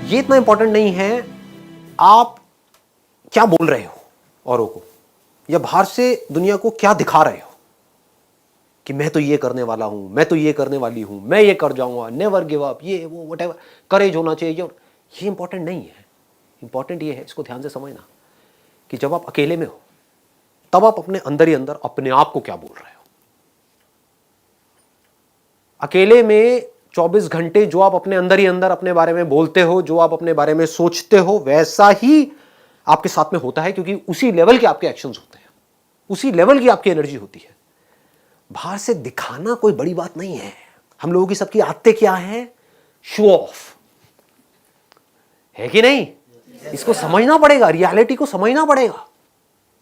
ये इतना इंपॉर्टेंट नहीं है आप क्या बोल रहे हो औरों को, या बाहर से दुनिया को क्या दिखा रहे हो कि मैं तो ये करने वाला हूं, मैं तो ये करने वाली हूं, मैं ये कर जाऊंगा, नेवर गिव अप, ये वो व्हाटएवर, करेज होना चाहिए। ये इंपॉर्टेंट नहीं है। इंपॉर्टेंट ये है, इसको ध्यान से समझना, कि जब आप अकेले में हो तब आप अपने अंदर ही अंदर अपने आप को क्या बोल रहे हो। अकेले में 24 घंटे जो आप अपने अंदर ही अंदर अपने बारे में बोलते हो, जो आप अपने बारे में सोचते हो, वैसा ही आपके साथ में होता है, क्योंकि उसी लेवल के आपके एक्शंस होते हैं, उसी लेवल की आपकी एनर्जी होती है। बाहर से दिखाना कोई बड़ी बात नहीं है। हम लोगों की सबकी आदतें क्या है? शो ऑफ, है कि नहीं? इसको समझना पड़ेगा, रियलिटी को समझना पड़ेगा।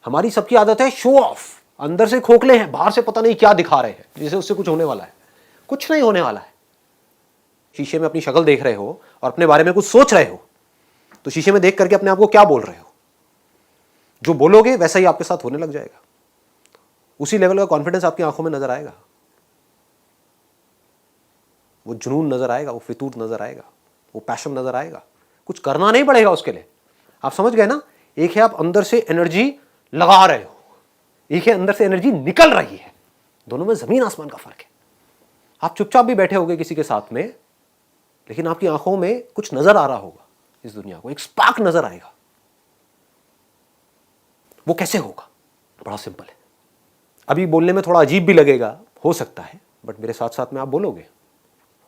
हमारी सबकी आदत है शो ऑफ, अंदर से खोखले हैं, बाहर से पता नहीं क्या दिखा रहे हैं, जैसे उससे कुछ होने वाला है। कुछ नहीं होने वाला है। शीशे में अपनी शक्ल देख रहे हो और अपने बारे में कुछ सोच रहे हो, तो शीशे में देख करके अपने आप को क्या बोल रहे हो? जो बोलोगे वैसा ही आपके साथ होने लग जाएगा। उसी लेवल का कॉन्फिडेंस आपकी आंखों में नजर आएगा, वो जुनून नजर आएगा, वो फितूर नजर आएगा, वो पैशन नजर आएगा। कुछ करना नहीं पड़ेगा उसके लिए। आप समझ गए ना? एक है आप अंदर से एनर्जी लगा रहे हो, एक है अंदर से एनर्जी निकल रही है। दोनों में जमीन आसमान का फर्क है। आप चुपचाप भी बैठे होगे किसी के साथ में, लेकिन आपकी आंखों में कुछ नजर आ रहा होगा, इस दुनिया को एक स्पार्क नजर आएगा। वो कैसे होगा? बड़ा सिंपल है। अभी बोलने में थोड़ा अजीब भी लगेगा, हो सकता है, बट मेरे साथ साथ में आप बोलोगे,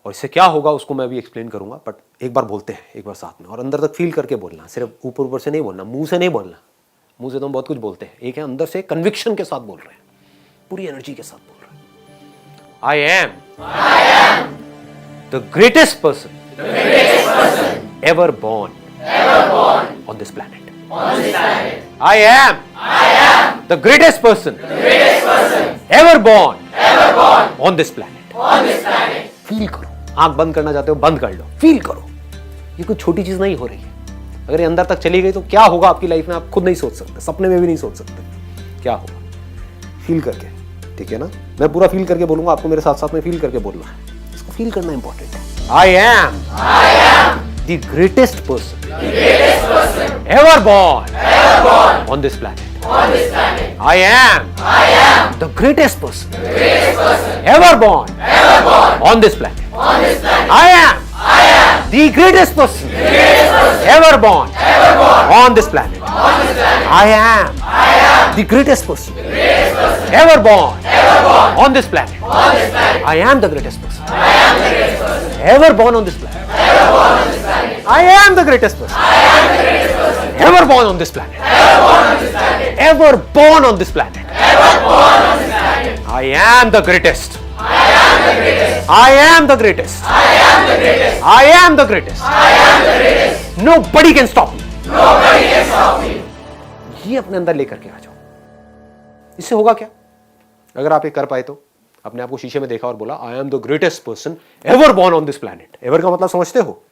और इससे क्या होगा उसको मैं अभी एक्सप्लेन करूंगा। बट एक बार बोलते हैं, एक बार साथ में, और अंदर तक फील करके बोलना, सिर्फ ऊपर ऊपर से नहीं बोलना, मुंह से नहीं बोलना। मुंह से तो हम बहुत कुछ बोलते हैं, एक है अंदर से कन्विक्शन के साथ बोल रहे हैं, पूरी एनर्जी के साथ बोल रहे हैं। आई am the greatest person ever born on this planet. I am the greatest person ever born on this planet. Feel करो। आंख बंद करना चाहते हो, बंद कर लो, फील करो। ये कोई छोटी चीज नहीं हो रही है। अगर ये अंदर तक चली गई तो क्या होगा आपकी लाइफ में, आप खुद नहीं सोच सकते, सपने में भी नहीं सोच सकते क्या होगा। फील करके, ठीक है ना? मैं पूरा फील करके बोलूंगा, आपको मेरे साथ साथ में फील करके बोलना है। इसको फील करना इंपॉर्टेंट है। I am the greatest person ever born on this planet. I am the greatest person ever born on this planet. I am the greatest person ever born on this planet. I am the greatest person ever born on this planet. I am the greatest person ever born on this planet. I am the greatest person ever born on this planet. Ever born on this planet. I am the greatest. I am the greatest. I am the greatest. Nobody can stop me. ये अपने अंदर लेकर के आ जाओ। इससे होगा क्या? अगर आप ये कर पाए तो, अपने आप को शीशे में देखा और बोला आई am the greatest person ever born on this planet. Ever का मतलब समझते हो?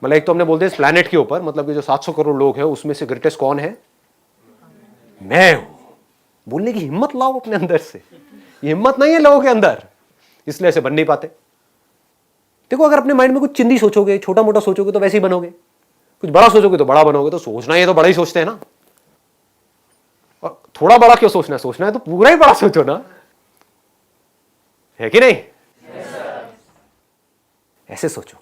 मतलब एक तो हमने बोल दिया इस प्लैनेट के ऊपर, मतलब कि जो 700 करोड़ लोग हैं उसमें से ग्रेटेस्ट कौन है? मैं हूं। बोलने की हिम्मत लाओ अपने अंदर से। ये हिम्मत नहीं है लोगों के अंदर, इसलिए ऐसे बन नहीं पाते। देखो, अगर अपने माइंड में कुछ चिंदी सोचोगे, छोटा मोटा सोचोगे तो वैसे ही बनोगे, कुछ बड़ा सोचोगे तो बड़ा बनोगे। तो सोचना है तो बड़ा ही सोचते हैं ना, और थोड़ा बड़ा क्यों सोचना है? सोचना है तो पूरा ही बड़ा सोचो ना, है कि नहीं? ऐसे सोचो।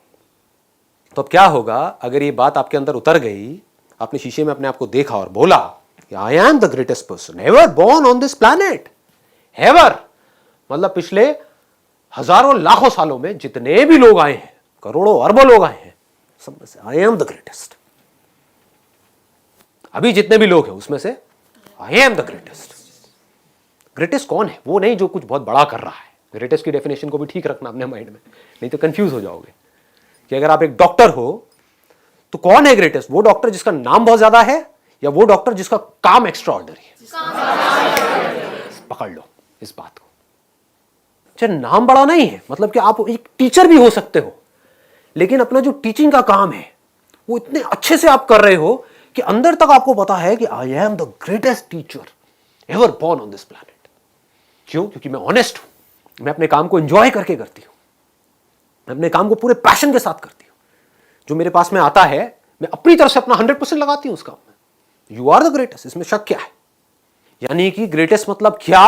तो अब क्या होगा अगर ये बात आपके अंदर उतर गई, आपने शीशे में अपने आप को देखा और बोला आई am the greatest person ever born on this planet. Ever मतलब पिछले हजारों लाखों सालों में जितने भी लोग आए हैं, करोड़ों अरबों लोग आए हैं, सब में से आई एम द ग्रेटेस्ट। अभी जितने भी लोग हैं उसमें से आई एम द ग्रेटेस्ट। ग्रेटेस्ट कौन है? वो नहीं जो कुछ बहुत बड़ा कर रहा है। ग्रेटेस्ट की डेफिनेशन को भी ठीक रखना अपने माइंड में, नहीं तो कंफ्यूज हो जाओगे। कि अगर आप एक डॉक्टर हो तो कौन है ग्रेटेस्ट? वो डॉक्टर जिसका नाम बहुत ज्यादा है, या वो डॉक्टर जिसका काम एक्स्ट्रा ऑर्डिनरी है? पकड़ लो इस बात को। चाहे नाम बड़ा नहीं है, मतलब कि आप एक टीचर भी हो सकते हो, लेकिन अपना जो टीचिंग का काम है वो इतने अच्छे से आप कर रहे हो कि अंदर तक आपको पता है कि आई am the greatest teacher ever born on this planet. क्यों? क्योंकि मैं ऑनेस्ट हूं, मैं अपने काम को एंजॉय करके करती हूं, मैं अपने काम को पूरे पैशन के साथ करती हूं। जो मेरे पास में आता है मैं अपनी तरफ से अपना 100% लगाती हूं उस काम में। यू आर द ग्रेटेस्ट, इसमें शक क्या है? यानी कि ग्रेटेस्ट मतलब क्या?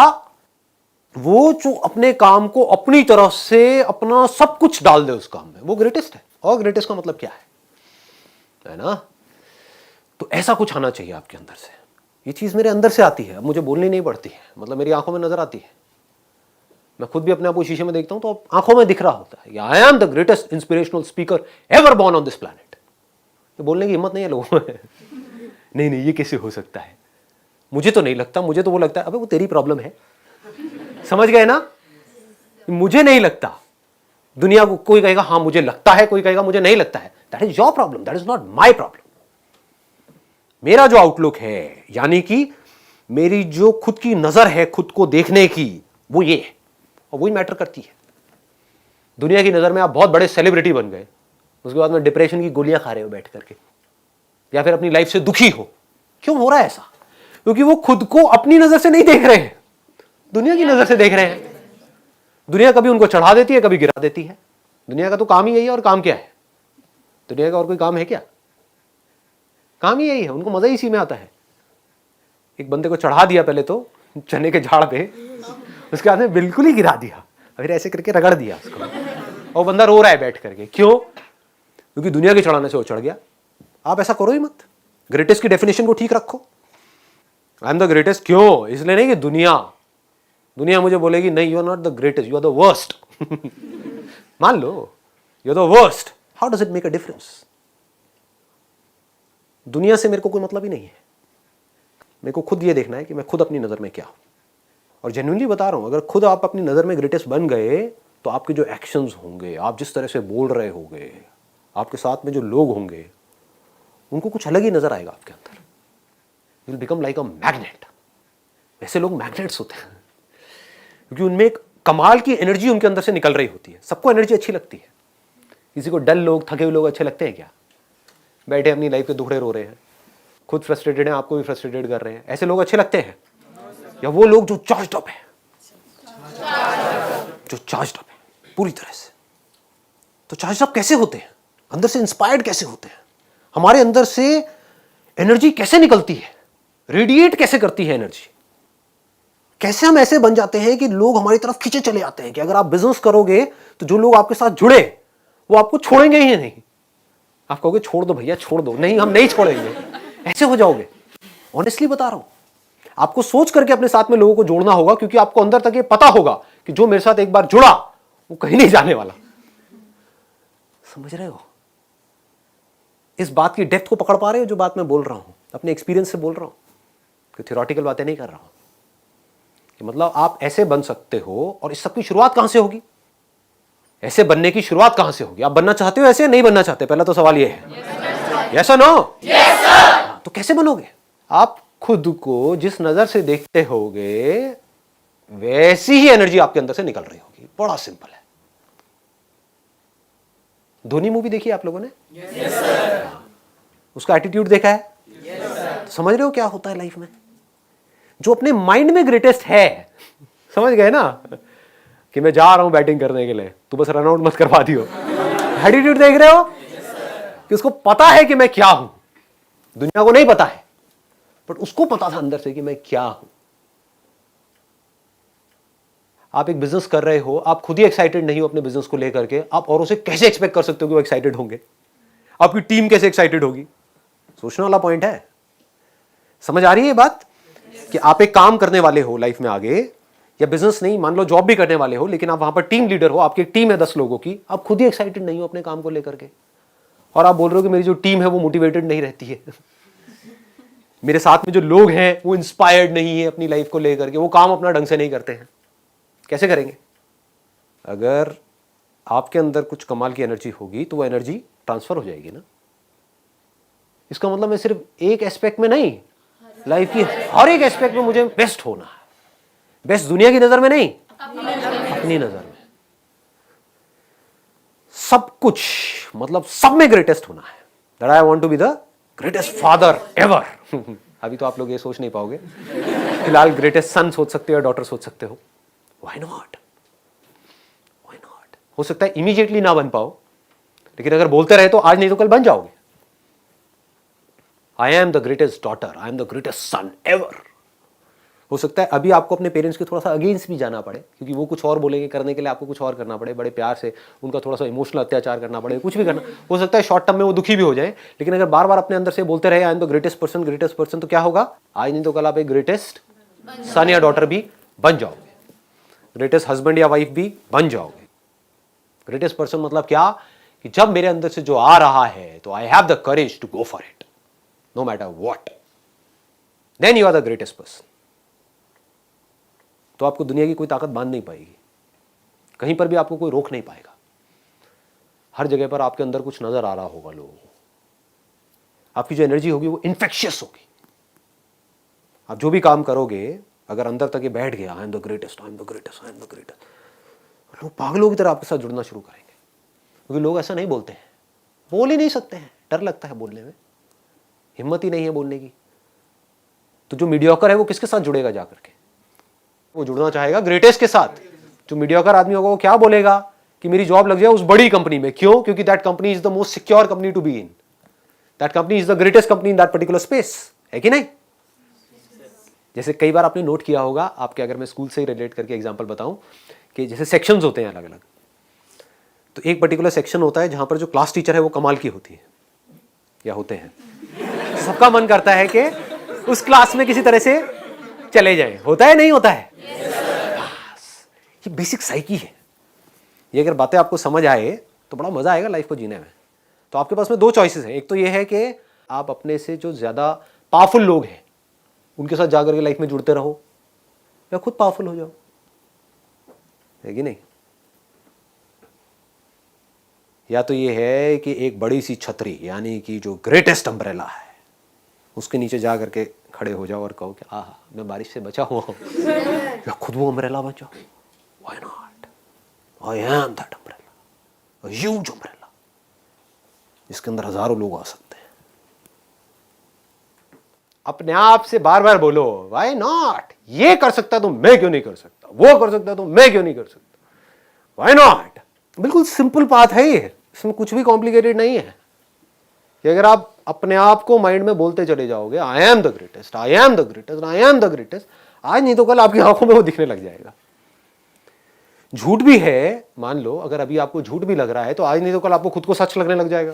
वो जो अपने काम को अपनी तरफ से अपना सब कुछ डाल दे उस काम में, वो ग्रेटेस्ट है। और ग्रेटेस्ट का मतलब क्या है ना? तो ऐसा कुछ आना चाहिए आपके अंदर से। ये चीज मेरे अंदर से आती है, अब मुझे बोलनी नहीं पड़ती है, मतलब मेरी आंखों में नजर आती है। मैं खुद भी अपने आप को शीशे में देखता हूं तो आंखों में दिख रहा होता है, आई am the greatest inspirational speaker ever born on this planet. ये बोलने की हिम्मत नहीं है लोगों में। नहीं, ये कैसे हो सकता है? मुझे तो नहीं लगता, मुझे तो वो लगता है अबे वो तेरी प्रॉब्लम है। समझ गए ना? मुझे नहीं लगता। दुनिया को कोई कहेगा हाँ मुझे लगता है, कोई कहेगा मुझे नहीं लगता है। That is your problem, that is not my problem. मेरा जो आउटलुक है, यानी कि मेरी जो खुद की नजर है खुद को देखने की, वो ये है और वही मैटर करती है। दुनिया की नजर में आप बहुत बड़े सेलिब्रिटी बन गए, उसके बाद में डिप्रेशन की गोलियां खा रहे हो बैठ करके, या फिर अपनी लाइफ से दुखी हो। क्यों हो रहा है ऐसा? क्योंकि वो खुद को अपनी नजर से नहीं देख रहे हैं, दुनिया की नजर से देख रहे हैं। दुनिया कभी उनको चढ़ा देती है, कभी गिरा देती है। दुनिया का तो काम ही यही है। और काम क्या है? दुनिया का और कोई काम है क्या? काम ही यही है, उनको मजा ही इसी में आता है। एक बंदे को चढ़ा दिया पहले तो चने के झाड़ पे, उसके बाद में बिल्कुल ही गिरा दिया, फिर ऐसे करके रगड़ दिया उसको, और बंदा रो रहा है बैठ करके। क्यों? क्योंकि दुनिया के चढ़ाने से वो चढ़ गया। आप ऐसा करो ही मत। ग्रेटेस्ट की डेफिनेशन को ठीक रखो। आई एम द ग्रेटेस्ट क्यों? इसलिए नहीं कि दुनिया मुझे बोलेगी नहीं you are not the greatest, you are the worst. मान लो you are the worst, how does it make a difference? दुनिया से मेरे को कोई मतलब ही नहीं है। मेरे को खुद ये देखना है कि मैं खुद अपनी नजर में क्या हूं। और जेन्युइनली बता रहा हूं, अगर खुद आप अपनी नजर में ग्रेटेस्ट बन गए तो आपके जो एक्शंस होंगे, आप जिस तरह से बोल रहे होंगे, आपके साथ में जो लोग होंगे, उनको कुछ अलग ही नजर आएगा आपके अंदर। You will become like a magnet. ऐसे लोग मैग्नेट्स होते हैं क्योंकि उनमें एक कमाल की एनर्जी उनके अंदर से निकल रही होती है। सबको एनर्जी अच्छी लगती है। किसी को डल लोग, थके हुए लोग अच्छे लगते हैं क्या? बैठे अपनी लाइफ के दुखड़े रो रहे हैं, खुद फ्रस्ट्रेटेड हैं, आपको भी फ्रस्ट्रेटेड कर रहे हैं, ऐसे लोग अच्छे लगते हैं? या वो लोग जो चार्ज्ड अप है, जो चार्ज्ड अप है पूरी तरह से? तो चार्ज्ड अप कैसे होते हैं? अंदर से इंस्पायर्ड कैसे होते हैं? हमारे अंदर से एनर्जी कैसे निकलती है? रेडिएट कैसे करती है एनर्जी? कैसे हम ऐसे बन जाते हैं कि लोग हमारी तरफ खींचे चले आते हैं कि अगर आप बिजनेस करोगे तो जो लोग आपके साथ जुड़े वो आपको छोड़ेंगे ही नहीं। आप कहोगे छोड़ दो भैया, छोड़ दो। नहीं, हम नहीं छोड़ेंगे। ऐसे हो जाओगे। ऑनेस्टली बता रहा हूं, आपको सोच करके अपने साथ में लोगों को जोड़ना होगा, क्योंकि आपको अंदर तक ये पता होगा कि जो मेरे साथ एक बार जुड़ा वो कहीं नहीं जाने वाला। समझ रहे हो? इस बात की डेप्थ को पकड़ पा रहे हो? जो बात मैं बोल रहा हूं अपने एक्सपीरियंस से बोल रहा हूं, कि थ्योरेटिकल बातें नहीं कर रहा हूं। कि मतलब आप ऐसे बन सकते हो। और इस सब की शुरुआत कहां से होगी? ऐसे बनने की शुरुआत कहां से होगी? आप बनना चाहते हो ऐसे? नहीं बनना चाहते? पहला तो सवाल ये है। यस और नो? Yes sir. तो कैसे बनोगे? आप खुद को जिस नजर से देखते होगे वैसी ही एनर्जी आपके अंदर से निकल रही होगी। बड़ा सिंपल है। धोनी मूवी देखी आप लोगों ने? Yes sir. उसका एटीट्यूड देखा है? Yes sir. समझ रहे हो क्या होता है लाइफ में? जो अपने माइंड में ग्रेटेस्ट है, समझ गए ना, कि मैं जा रहा हूं बैटिंग करने के लिए, तू बस रन आउट मत करवा दियो। एटीट्यूड देख रहे हो? कि उसको पता है कि मैं क्या हूं। दुनिया को नहीं पता है, बट उसको पता था अंदर से कि मैं क्या हूं। आप एक बिजनेस कर रहे हो, आप खुद ही एक्साइटेड नहीं हो अपने बिजनेस को लेकर के, आप औरों से कैसे एक्सपेक्ट कर सकते हो कि वो एक्साइटेड होंगे? आपकी टीम कैसे एक्साइटेड होगी? सोचने वाला पॉइंट है। समझ आ रही है ये बात? कि आप एक काम करने वाले हो लाइफ में आगे, या बिजनेस नहीं, मान लो जॉब भी करने वाले हो, लेकिन आप वहां पर टीम लीडर हो, आपकी टीम है 10 लोगों की, आप खुद ही एक्साइटेड नहीं हो अपने काम को लेकर के, और आप बोल रहे हो कि मेरी जो टीम है वो मोटिवेटेड नहीं रहती है। मेरे साथ में जो लोग हैं वो इंस्पायर्ड नहीं है अपनी लाइफ को लेकर के, वो काम अपना ढंग से नहीं करते हैं। कैसे करेंगे? अगर आपके अंदर कुछ कमाल की एनर्जी होगी तो वो एनर्जी ट्रांसफर हो जाएगी ना। इसका मतलब मैं सिर्फ एक एस्पेक्ट में नहीं, लाइफ की हर एक एस्पेक्ट में मुझे बेस्ट होना है। बेस्ट दुनिया की नजर में नहीं, अपनी नजर में। सब कुछ, मतलब सब में ग्रेटेस्ट होना है। That I want to be the greatest father ever. अभी तो आप लोग ये सोच नहीं पाओगे। फिलहाल ग्रेटेस्ट सन सोच सकते हो या डॉटर सोच सकते हो। Why not? हो सकता है इमीडिएटली ना बन पाओ, लेकिन अगर बोलते रहे तो आज नहीं तो कल बन जाओगे। I am the greatest daughter, I am the greatest son ever. हो सकता है अभी आपको अपने पेरेंट्स के थोड़ा सा अगेंस्ट भी जाना पड़े, क्योंकि वो कुछ और बोलेंगे, करने के लिए आपको कुछ और करना पड़े, बड़े प्यार से उनका थोड़ा सा इमोशनल अत्याचार करना पड़े, कुछ भी करना हो सकता है। शॉर्ट टर्म में वो दुखी भी हो जाए, लेकिन अगर बार बार अपने अंदर से बोलते रहे आई एम द ग्रेटेस्ट पर्सन, तो क्या होगा? आज नहीं तो कल आप एक ग्रेटेस्ट सन या डॉटर भी बन जाओगे, ग्रेटेस्ट हस्बैंड या वाइफ भी बन जाओगे। ग्रेटेस्ट पर्सन मतलब क्या? कि जब मेरे अंदर से जो आ रहा है तो I have the courage to go for it, no matter what, then you are the greatest person. तो आपको दुनिया की कोई ताकत बांध नहीं पाएगी, कहीं पर भी आपको कोई रोक नहीं पाएगा। हर जगह पर आपके अंदर कुछ नजर आ रहा होगा लोगों को, आपकी जो एनर्जी होगी वो इन्फेक्शियस होगी। आप जो भी काम करोगे, अगर अंदर तक ये बैठ गया आई am the greatest, I am the greatest, I am the greatest, लोग पागलों की तरह आपके साथ जुड़ना शुरू करेंगे, क्योंकि लोग ऐसा नहीं बोलते हैं, बोल ही नहीं सकते हैं, डर लगता है बोलने में, हिम्मत ही नहीं है बोलने की। तो जो मीडियोकर है वो किसके साथ जुड़ेगा जाकर के? वो जुड़ना चाहेगा ग्रेटेस्ट के साथ। जो मीडियोकर आदमी होगा वो क्या बोलेगा? कि मेरी जॉब लग जाए उस बड़ी कंपनी में। क्यों? क्योंकि that company is the most secure company to be in, that company is the greatest company in that particular space, है कि नहीं? जैसे कई बार आपने नोट किया होगा, आपके अगर मैं स्कूल से ही रिलेट करके एग्जांपल बताऊं, कि जैसे सेक्शंस होते हैं अलग अलग, तो एक पर्टिकुलर सेक्शन होता है जहां पर जो क्लास टीचर है वो कमाल की होती है या होते हैं, सबका मन करता है कि उस क्लास में किसी तरह से चले जाएं। होता है नहीं होता है? बस ये बेसिक साइकी है। ये अगर बातें आपको समझ आए तो बड़ा मजा आएगा लाइफ को जीने में। तो आपके पास में दो चॉइसेस हैं, एक तो ये है कि आप अपने से जो ज्यादा पावरफुल लोग हैं उनके साथ जाकर के लाइफ में जुड़ते रहो, या खुद पावरफुल हो जाओ, है कि नहीं? या तो ये है कि एक बड़ी सी छतरी, यानी कि जो ग्रेटेस्ट अम्ब्रेला है, उसके नीचे जा करके खड़े हो जाओ और कहो कि आह मैं बारिश से बचा हुआ हूं, या खुद वो अम्ब्रेला बन जाओ। Why not? I am that umbrella, a huge umbrella, जिसके अंदर हजारों लोग आ सकते हैं। अपने आप से बार बार बोलो व्हाई नॉट? ये कर सकता तो मैं क्यों नहीं कर सकता, वो कर सकता तो मैं क्यों नहीं कर सकता, व्हाई नॉट? बिल्कुल सिंपल बात है ये, इसमें कुछ भी कॉम्प्लिकेटेड नहीं है। कि अगर आप अपने आप को माइंड में बोलते चले जाओगे I am the greatest, I am the greatest, I am the greatest, आज नहीं तो कल आपकी आंखों में वो दिखने लग जाएगा। झूठ भी है, मान लो अगर अभी आपको झूठ भी लग रहा है तो आज नहीं तो कल आपको खुद को सच लगने लग जाएगा।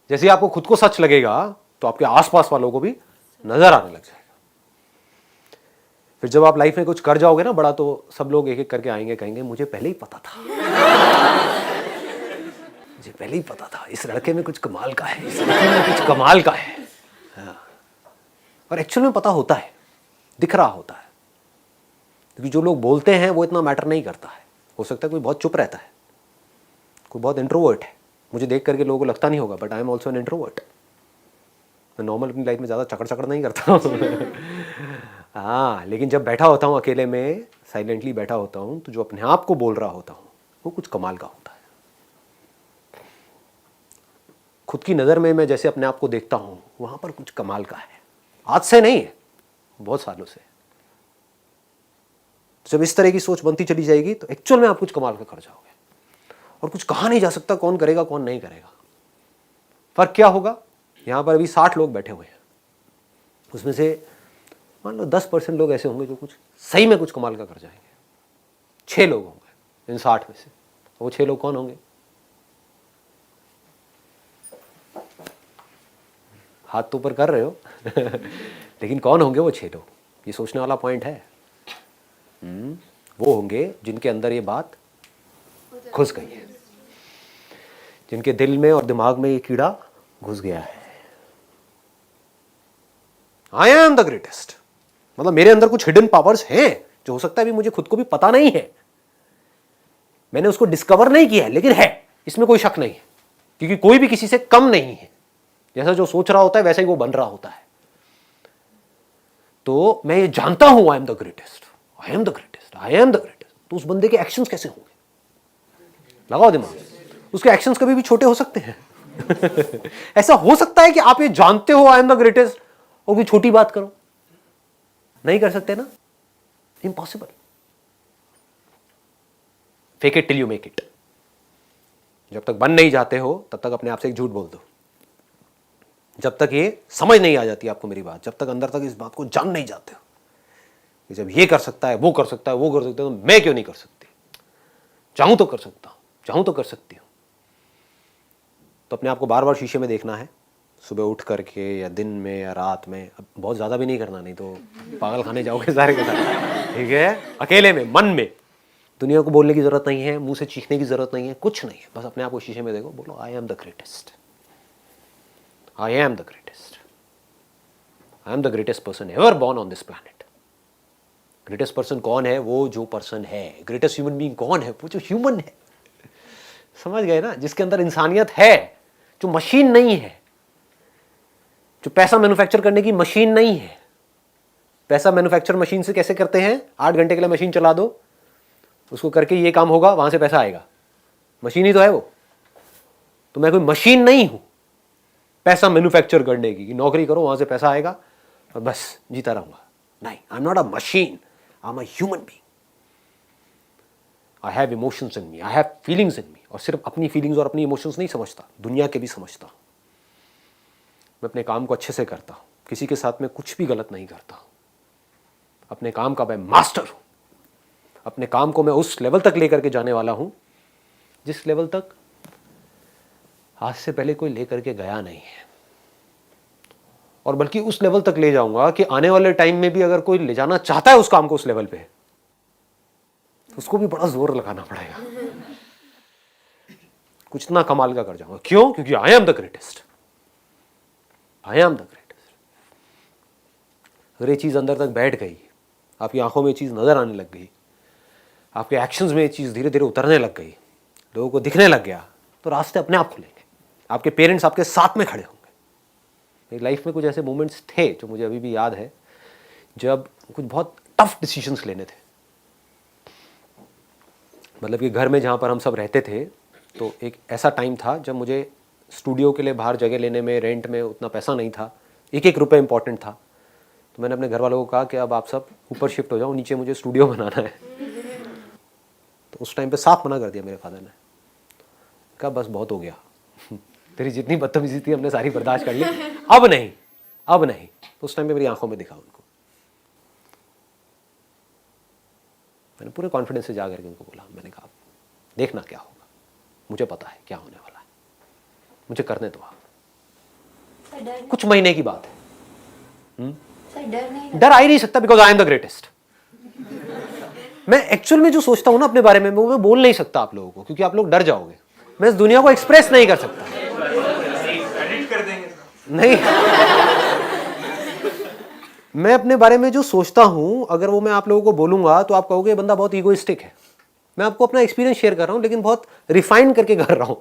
जैसे आपको खुद को सच लगेगा तो आपके आसपास वालों को भी नजर आने लग जाएगा। फिर जब आप लाइफ में कुछ कर जाओगे ना बड़ा, तो सब लोग एक एक करके आएंगे, कहेंगे मुझे पहले ही पता था, मुझे पहले ही पता था, इस लड़के में कुछ कमाल का है, इस लड़के में कुछ कमाल का है। हाँ। और एक्चुअल में पता होता है, दिख रहा होता है, क्योंकि जो लोग बोलते हैं वो इतना मैटर नहीं करता है। हो सकता है कोई बहुत चुप रहता है, कोई बहुत इंट्रोवर्ट है, मुझे देख करके लोगों को लगता नहीं होगा, but I am also an introvert. मैं नॉर्मल अपनी लाइफ में ज़्यादा चकड़ नहीं करता हूँ। हाँ, लेकिन जब बैठा होता हूँ अकेले में, साइलेंटली बैठा होता हूँ, तो जो अपने आप को बोल रहा होता हूँ वो कुछ कमाल का होता है। खुद की नज़र में मैं जैसे अपने आप को देखता हूँ वहाँ पर कुछ कमाल का है। आज से नहीं है, बहुत सालों से। जब इस तरह की सोच बनती चली जाएगी तो एक्चुअल में आप कुछ कमाल का कर जाओगे, और कुछ कहा नहीं जा सकता कौन करेगा कौन नहीं करेगा। फर्क क्या होगा? यहाँ पर अभी 60 लोग बैठे हुए हैं, उसमें से मान लो 10% लोग ऐसे होंगे जो कुछ सही में कुछ कमाल का कर जाएंगे। 6 लोग होंगे इन 60 में से। वो 6 लोग कौन होंगे? हाथ तो ऊपर कर रहे हो लेकिन कौन होंगे वो 6 लोग? ये सोचने वाला पॉइंट है। वो होंगे जिनके अंदर ये बात घुस गई है, जिनके दिल में और दिमाग में ये कीड़ा घुस गया है। आई एम द ग्रेटेस्ट, मतलब मेरे अंदर कुछ हिडन पावर्स हैं जो हो सकता है अभी मुझे खुद को भी पता नहीं है, मैंने उसको डिस्कवर नहीं किया है, लेकिन है, इसमें कोई शक नहीं है, क्योंकि कोई भी किसी से कम नहीं है। जैसा जो सोच रहा होता है वैसा ही वो बन रहा होता है। तो मैं ये जानता हूं I am the greatest, I am the greatest, I am the greatest. तो उस बंदे के एक्शंस कैसे होंगे? लगाओ दिमाग, उसके एक्शंस कभी भी छोटे हो सकते हैं। ऐसा हो सकता है कि आप ये जानते हो आई एम द ग्रेटेस्ट और कोई छोटी बात करो? नहीं कर सकते ना, impossible. Fake it till you make it. जब तक बन नहीं जाते हो तब तक अपने आप से एक झूठ बोल दो। जब तक ये समझ नहीं आ जाती आपको मेरी बात, जब तक अंदर तक इस बात को जान नहीं जाते हो कि जब ये कर सकता है, वो कर सकता है, वो कर सकता है, तो मैं क्यों नहीं कर सकती? चाहूं तो कर सकता हूं, चाहूं तो कर सकती हूं। तो अपने आप को बार बार शीशे में देखना है, सुबह उठ करके या दिन में या रात में। अब बहुत ज़्यादा भी नहीं करना, नहीं तो पागल खाने जाओगे सारे के सारे, ठीक है? अकेले में, मन में। दुनिया को बोलने की ज़रूरत नहीं है, मुंह से चीखने की ज़रूरत नहीं है, कुछ नहीं है। बस अपने आप को शीशे में देखो, बोलो आई am the greatest, I am the greatest, I am the greatest person ever born on this planet. Greatest person कौन है? वो जो पर्सन है। ग्रेटेस्ट ह्यूमन बीइंग कौन है? वो जो ह्यूमन है। समझ गए ना? जिसके अंदर इंसानियत है, जो मशीन नहीं है, जो पैसा मैन्युफैक्चर करने की मशीन नहीं है। पैसा मैन्युफैक्चर मशीन से कैसे करते हैं? 8 घंटे के लिए मशीन चला दो, उसको करके ये काम होगा, वहां से पैसा आएगा। मशीन ही तो है वो। तो मैं कोई मशीन नहीं हूं पैसा मैन्युफैक्चर करने की, नौकरी करो वहां से पैसा आएगा और बस जीता रहूंगा। नहीं, I am not a machine, I am a human being. I have emotions in me, I have feelings in me. और सिर्फ अपनी फीलिंग्स और अपनी इमोशंस नहीं समझता, दुनिया के भी समझता हूं। मैं अपने काम को अच्छे से करता हूं, किसी के साथ में कुछ भी गलत नहीं करता हूं। अपने काम का मैं मास्टर हूं। अपने काम को मैं उस लेवल तक लेकर के जाने वाला हूं जिस लेवल तक आज से पहले कोई लेकर के गया नहीं है। और बल्कि उस लेवल तक ले जाऊंगा कि आने वाले टाइम में भी अगर कोई ले जाना चाहता है उस काम को उस लेवल पे, उसको भी बड़ा जोर लगाना पड़ेगा। कुछ इतना कमाल का कर जाऊंगा। क्यों? क्योंकि आई am the greatest, I am the greatest. अगर ये चीज अंदर तक बैठ गई, आपकी आंखों में ये चीज नजर आने लग गई, आपके एक्शंस में ये चीज धीरे धीरे उतरने लग गई, लोगों को दिखने लग गया, तो रास्ते अपने आप खुलेंगे। आपके पेरेंट्स आपके साथ में खड़े होंगे। मेरी लाइफ में कुछ ऐसे मोमेंट्स थे जो मुझे अभी भी याद है, जब कुछ बहुत टफ डिसीजंस लेने थे। मतलब कि घर में जहाँ पर हम सब रहते थे, तो एक ऐसा टाइम था जब मुझे स्टूडियो के लिए बाहर जगह लेने में, रेंट में उतना पैसा नहीं था। एक एक रुपये इंपॉर्टेंट था। तो मैंने अपने घर वालों को कहा कि अब आप सब ऊपर शिफ्ट हो जाओ, नीचे मुझे स्टूडियो बनाना है। तो उस टाइम पे साफ मना कर दिया मेरे फादर ने। कहा बस बहुत हो गया, तेरी जितनी बदतमीजी थी हमने सारी बर्दाश्त कर ली, अब नहीं, अब नहीं। तो उस टाइम पे मेरी आंखों में दिखा उनको। मैंने पूरे कॉन्फिडेंस से जा करके उनको बोला, मैंने कहा देखना क्या होगा, मुझे पता है क्या होने वाला है, मुझे करने दो आप। कुछ महीने की बात है। डर आ ही नहीं सकता, because I am the greatest. मैं एक्चुअल में जो सोचता हूं ना अपने बारे में, वो मैं बोल नहीं सकता आप लोगों को, क्योंकि आप लोग डर जाओगे। मैं इस दुनिया को एक्सप्रेस नहीं कर सकता। नहीं, मैं अपने बारे में जो सोचता हूं, अगर वो मैं आप लोगों को बोलूंगा तो आप कहोगे बंदा बहुत ईगोइस्टिक है। मैं आपको अपना एक्सपीरियंस शेयर कर रहा हूं, लेकिन बहुत रिफाइन करके कर रहा हूं,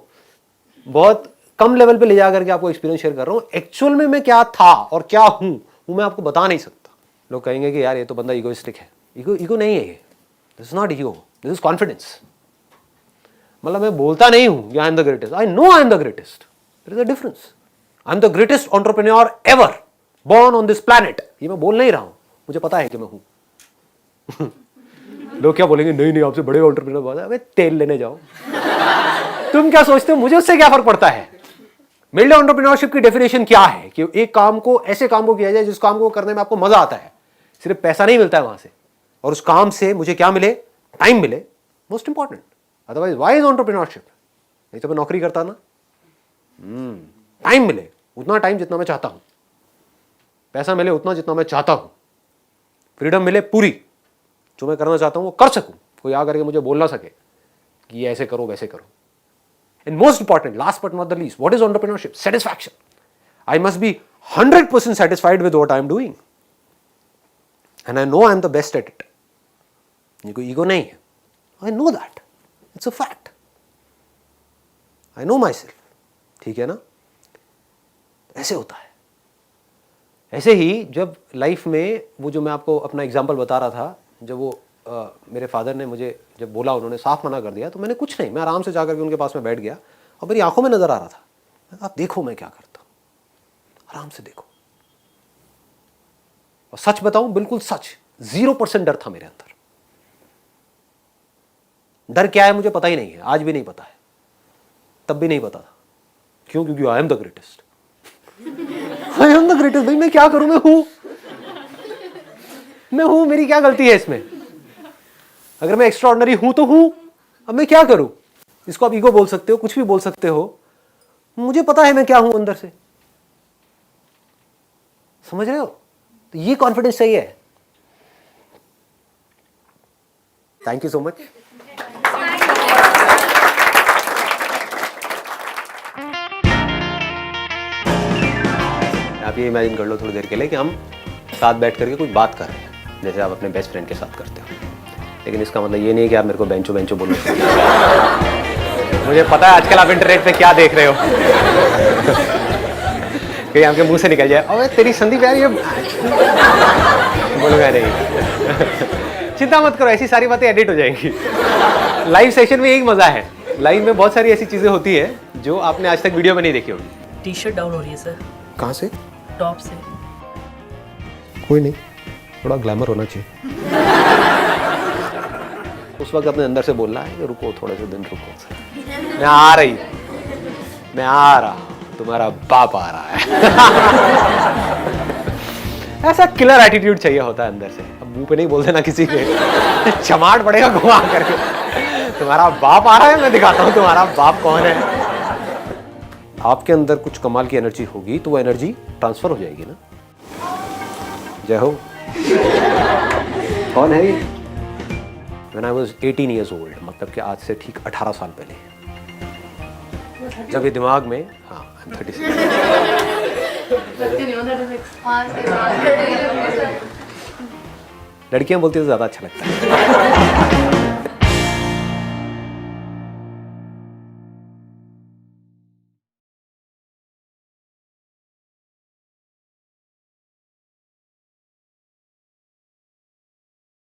बहुत कम लेवल पे ले जा करके आपको एक्सपीरियंस शेयर कर रहा हूं। एक्चुअल में मैं क्या था और क्या हूं वो मैं आपको बता नहीं सकता। लोग कहेंगे कि यार ये तो बंदा ईगोइस्टिक है। ईगो नहीं है ये, this is not ego, this is confidence. मतलब मैं बोलता नहीं हूं I am the greatest, I know I am the greatest. There is a difference. I am the greatest entrepreneur ever born on this planet। ये मैं बोल नहीं रहा हूं, मुझे पता है कि मैं हूं। लोग क्या बोलेंगे, नहीं नहीं आपसे बड़े एंटरप्रेन्योर बात है। अबे तेल लेने जाओ। तुम क्या सोचते हो मुझे उससे क्या फर्क पड़ता है? मेरे लिए एंटरप्रेन्योरशिप की डेफिनेशन क्या है कि एक काम को, ऐसे काम को किया जाए जिस काम को करने में आपको मजा आता है, सिर्फ पैसा नहीं मिलता है वहां से, और उस काम से मुझे क्या मिले? टाइम मिले, most important. Otherwise why is entrepreneurship? नहीं तो मैं नौकरी करता ना। टाइम मिले, उतना टाइम जितना मैं चाहता हूं, पैसा मिले उतना जितना मैं चाहता हूं, फ्रीडम मिले पूरी, जो मैं करना चाहता हूं वो कर सकूं, कोई आकर के मुझे बोल ना सके कि ये ऐसे करो वैसे करो। And most important, last but not the least, what is entrepreneurship? Satisfaction. I must be 100% satisfied with what I am doing and I know I am the best at it। ये कोई ईगो नहीं है, I know that, it's a fact, I know myself। ठीक है ना? ऐसे होता है। ऐसे ही जब लाइफ में वो जो मैं आपको अपना एग्जांपल बता रहा था, जब वो मेरे फादर ने मुझे जब बोला, उन्होंने साफ मना कर दिया, तो मैंने कुछ नहीं, मैं आराम से जाकर के उनके पास में बैठ गया और मेरी आंखों में नजर आ रहा था, आप देखो मैं क्या करता हूं, आराम से देखो। और सच बताऊं, बिल्कुल सच, 0% डर था मेरे अंदर, डर क्या है मुझे पता ही नहीं है, आज भी नहीं पता है, तब भी नहीं पता था। क्यों? क्योंकि आई am the greatest. I am the greatest. भाई मैं क्या करूं, मैं हूं, मेरी क्या गलती है इसमें? अगर मैं एक्स्ट्राऑर्डिनरी हूं तो हूं, अब मैं क्या करूं? इसको आप ईगो बोल सकते हो, कुछ भी बोल सकते हो, मुझे पता है मैं क्या हूं अंदर से। समझ रहे हो? तो ये कॉन्फिडेंस चाहिए। Thank you so much. आप ये इमेजिन कर लो थोड़ी देर के लिए कि हम साथ बैठ करके कुछ बात कर रहे हैं, जैसे आप अपने बेस्ट फ्रेंड के साथ करते हो। लेकिन इसका मतलब ये नहीं है कि आप मेरे को बेंचो बेंचो बोलो। मुझे पता है आजकल आप इंटरनेट पे क्या देख रहे हो। कहीं आपके मुंह से निकल जाए, अबे तेरी संदीप यार ये बोलूंगा नहीं। चिंता मत करो, ऐसी सारी बातें एडिट हो जाएंगी। लाइव सेशन में यही मजा है। लाइव में बहुत सारी ऐसी चीजें होती है जो आपने आज तक वीडियो में नहीं देखी होगी। टी शर्ट डाउन हो रही है सर। कहाँ से? टॉप से। कोई नहीं, थोड़ा ग्लैमर होना चाहिए। उस वक्त अपने अंदर से बोलना है कि रुको, थोड़े से दिन रुको, मैं आ रहा, तुम्हारा बाप आ रहा है। ऐसा किलर एटीट्यूड चाहिए होता है अंदर से। अब मुंह पे नहीं बोल देना किसी के, चमाट पड़ेगा घुमा करके, तुम्हारा बाप आ रहा है, मैं दिखाता हूँ तुम्हारा बाप कौन है। आपके अंदर कुछ कमाल की एनर्जी होगी तो वो एनर्जी ट्रांसफर हो जाएगी ना। जय हो। कौन है ये? When I was 18 years old, मतलब कि आज से ठीक 18 साल पहले, जब ये दिमाग में, हाँ I'm 36। लड़कियां बोलती है तो ज्यादा अच्छा लगता है।